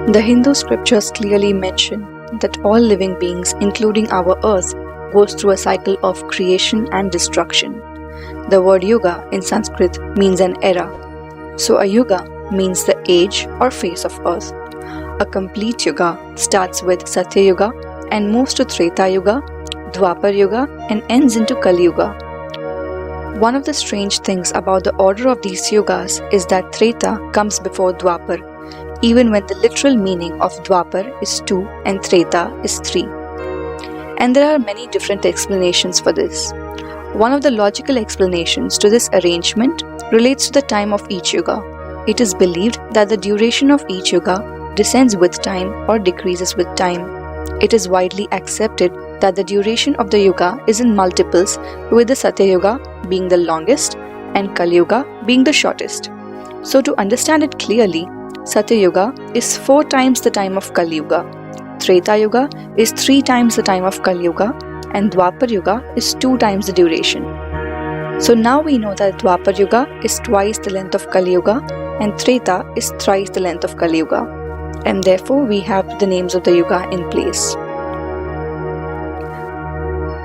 The Hindu scriptures clearly mention that all living beings, including our earth, goes through a cycle of creation and destruction. The word yuga in Sanskrit means an era. So a yuga means the age or phase of earth. A complete yuga starts with Satya Yuga and moves to Treta Yuga, Dwapar Yuga, and ends into Kali Yuga. One of the strange things about the order of these yugas is that Treta comes before Dwapar, even when the literal meaning of Dwapar is 2 and Treta is 3. And there are many different explanations for this. One of the logical explanations to this arrangement relates to the time of each yuga. It is believed that the duration of each yuga descends with time or decreases with time. It is widely accepted that the duration of the yuga is in multiples, with the Satya Yuga being the longest and Kali Yuga being the shortest. So to understand it clearly, Satya Yuga is 4 times the time of Kali Yuga, Treta Yuga is 3 times the time of Kali Yuga, and Dwapar Yuga is 2 times the duration. So now we know that Dwapar Yuga is twice the length of Kali Yuga and Treta is thrice the length of Kali Yuga, and therefore we have the names of the yuga in place.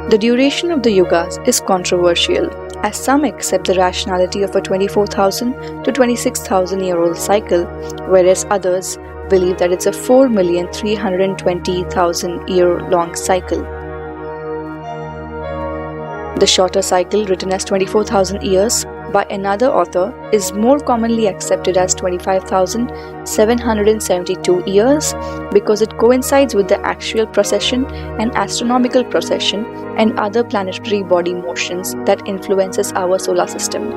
The duration of the yugas is controversial, as some accept the rationality of a 24,000 to 26,000 year old cycle, whereas others believe that it's a 4,320,000 year long cycle. The shorter cycle, written as 24,000 years by another author, is more commonly accepted as 25,772 years because it coincides with the actual precession and astronomical precession and other planetary body motions that influences our solar system.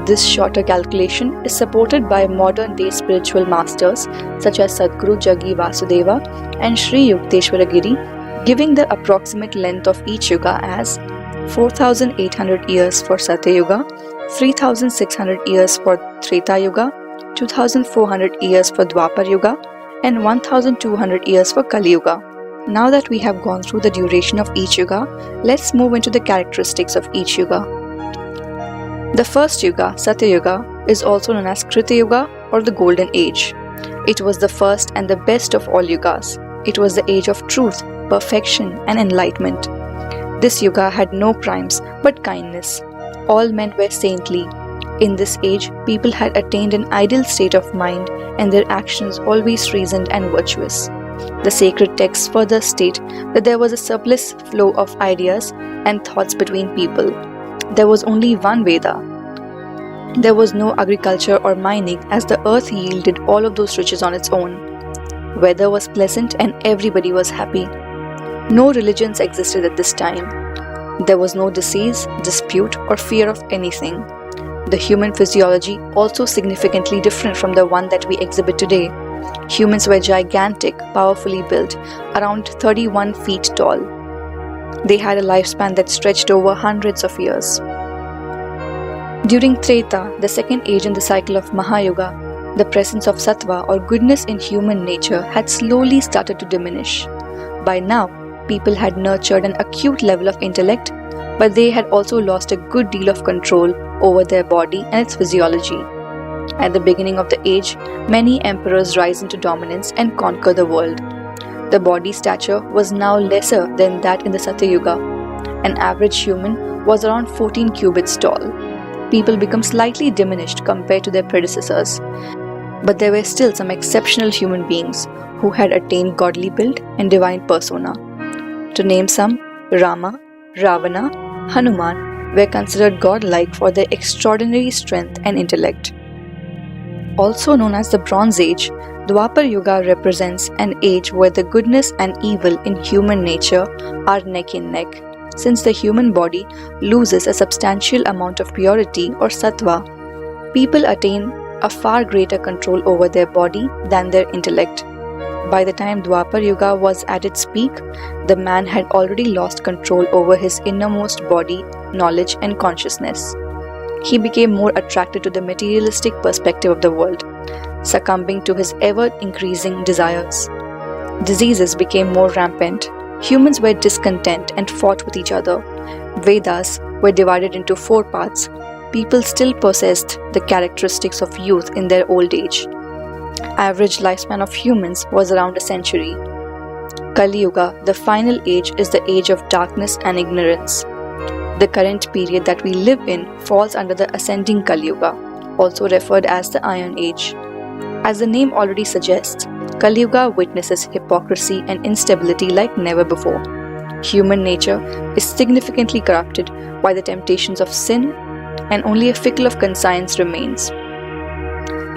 This shorter calculation is supported by modern-day spiritual masters such as Sadguru Jaggi Vasudeva and Sri Yukteswara Giri, giving the approximate length of each yuga as 4,800 years for Satya Yuga, 3,600 years for Treta Yuga, 2,400 years for Dwapar Yuga, and 1,200 years for Kali Yuga. Now that we have gone through the duration of each yuga, let's move into the characteristics of each yuga. The first yuga, Satya Yuga, is also known as Krita Yuga or the Golden Age. It was the first and the best of all yugas. It was the age of truth, perfection, and enlightenment. This yuga had no crimes but kindness. All men were saintly. In this age, people had attained an ideal state of mind and their actions always reasoned and virtuous. The sacred texts further state that there was a surplus flow of ideas and thoughts between people. There was only one Veda. There was no agriculture or mining, as the earth yielded all of those riches on its own. Weather was pleasant and everybody was happy. No religions existed at this time. There was no disease, dispute, or fear of anything. The human physiology also significantly different from the one that we exhibit today. Humans were gigantic, powerfully built, around 31 feet tall. They had a lifespan that stretched over hundreds of years. During Treta, the second age in the cycle of Mahayuga, the presence of sattva or goodness in human nature had slowly started to diminish. By now, people had nurtured an acute level of intellect, but they had also lost a good deal of control over their body and its physiology. At the beginning of the age, many emperors rise into dominance and conquer the world. The body stature was now lesser than that in the Satya Yuga. An average human was around 14 cubits tall. People become slightly diminished compared to their predecessors, but there were still some exceptional human beings who had attained godly build and divine persona. To name some, Rama, Ravana, Hanuman were considered godlike for their extraordinary strength and intellect. Also known as the Bronze Age, Dwapar Yuga represents an age where the goodness and evil in human nature are neck in neck. Since the human body loses a substantial amount of purity or sattva, people attain a far greater control over their body than their intellect. By the time Dwapar Yuga was at its peak, the man had already lost control over his innermost body, knowledge, and consciousness. He became more attracted to the materialistic perspective of the world, succumbing to his ever-increasing desires. Diseases became more rampant. Humans were discontent and fought with each other. Vedas were divided into 4 parts. People still possessed the characteristics of youth in their old age. Average lifespan of humans was around a century. Kali Yuga, the final age, is the age of darkness and ignorance. The current period that we live in falls under the ascending Kali Yuga, also referred as the Iron Age. As the name already suggests, Kali Yuga witnesses hypocrisy and instability like never before. Human nature is significantly corrupted by the temptations of sin, and only a fickle of conscience remains.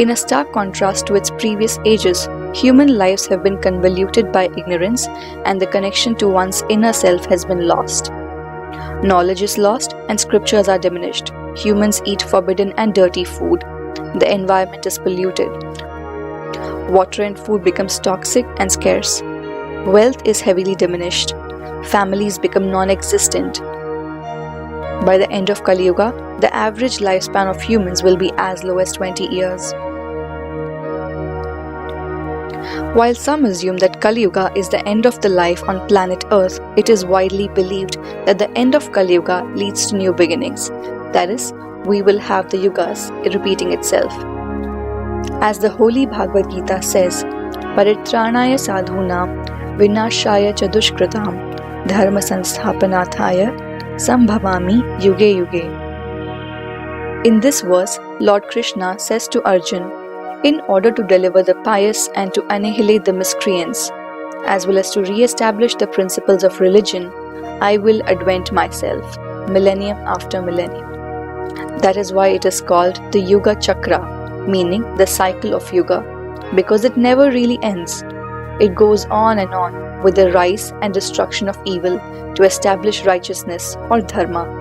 In a stark contrast to its previous ages, human lives have been convoluted by ignorance, and the connection to one's inner self has been lost. Knowledge is lost and scriptures are diminished. Humans eat forbidden and dirty food. The environment is polluted. Water and food becomes toxic and scarce. Wealth is heavily diminished. Families become non-existent. By the end of Kali Yuga, the average lifespan of humans will be as low as 20 years. While some assume that Kali Yuga is the end of the life on planet Earth, it is widely believed that the end of Kali Yuga leads to new beginnings. That is, we will have the Yugas repeating itself. As the Holy Bhagavad Gita says, Paritranaya sadhunam vinashaya cha dushkritam dharma sansthapanataya sambhavami yuge yuge. In this verse, Lord Krishna says to Arjun, in order to deliver the pious and to annihilate the miscreants, as well as to re-establish the principles of religion, I will advent myself, millennium after millennium. That is why it is called the Yuga Chakra, meaning the cycle of Yuga, because it never really ends. It goes on and on with the rise and destruction of evil to establish righteousness or dharma.